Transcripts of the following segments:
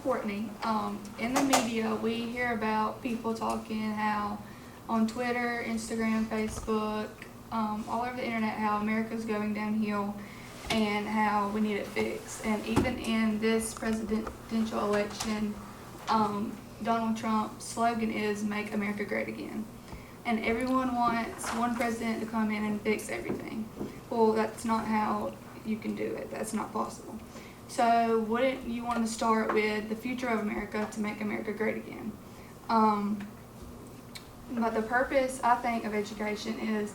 Cortney. In the media, we hear about people talking how on Twitter, Instagram, Facebook, all over the internet, how America's going downhill and how we need it fixed. And even in this presidential election, Donald Trump's slogan is "Make America Great Again." And everyone wants one president to come in and fix everything. Well, that's not how you can do it. That's not possible. So wouldn't you want to start with the future of America to make America great again? But the purpose, I think, of education is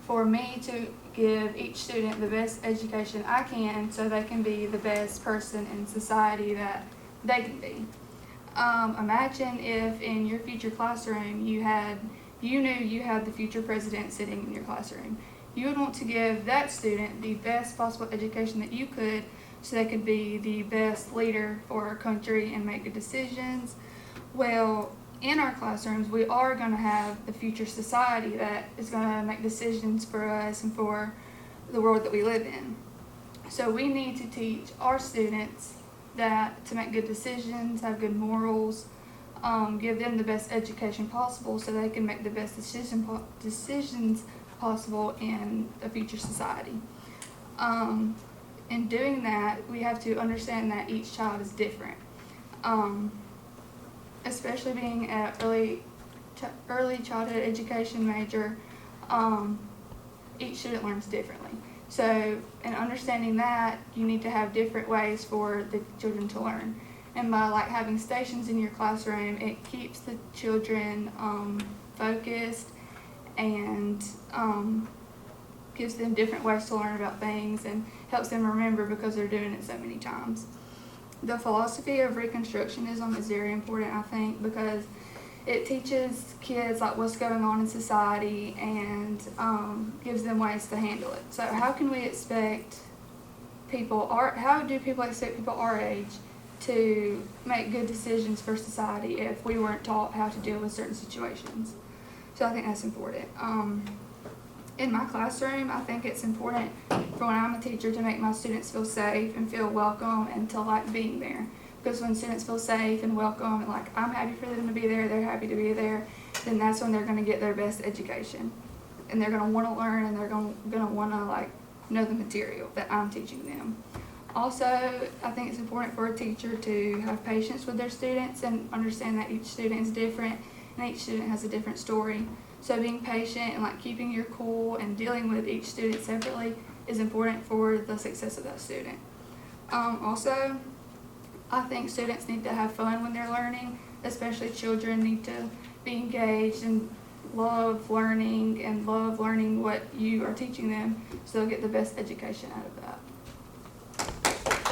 for me to give each student the best education I can so they can be the best person in society that they can be. Imagine if in your future classroom you knew you had the future president sitting in your classroom. You would want to give that student the best possible education that you could so they could be the best leader for our country and make good decisions. Well, in our classrooms, we are going to have the future society that is going to make decisions for us and for the world that we live in. So we need to teach our students that to make good decisions, have good morals, give them the best education possible so they can make the best decisions possible in a future society. In doing that, we have to understand that each child is different. Especially being an early childhood education major, each student learns differently. So in understanding that, you need to have different ways for the children to learn. And by having stations in your classroom, it keeps the children focused and gives them different ways to learn about things and helps them remember because they're doing it so many times. The philosophy of Reconstructionism is very important, I think, because it teaches kids what's going on in society and gives them ways to handle it. So how do people expect people our age to make good decisions for society if we weren't taught how to deal with certain situations? So I think that's important. In my classroom, I think it's important for when I'm a teacher to make my students feel safe and feel welcome and to like being there. Because when students feel safe and welcome and I'm happy for them to be there, they're happy to be there, then that's when they're going to get their best education. And they're going to want to learn and they're going to want to know the material that I'm teaching them. Also, I think it's important for a teacher to have patience with their students and understand that each student is different and each student has a different story. So being patient and keeping your cool and dealing with each student separately is important for the success of that student. Also, I think students need to have fun when they're learning, especially children need to be engaged and love learning what you are teaching them so they'll get the best education out of that.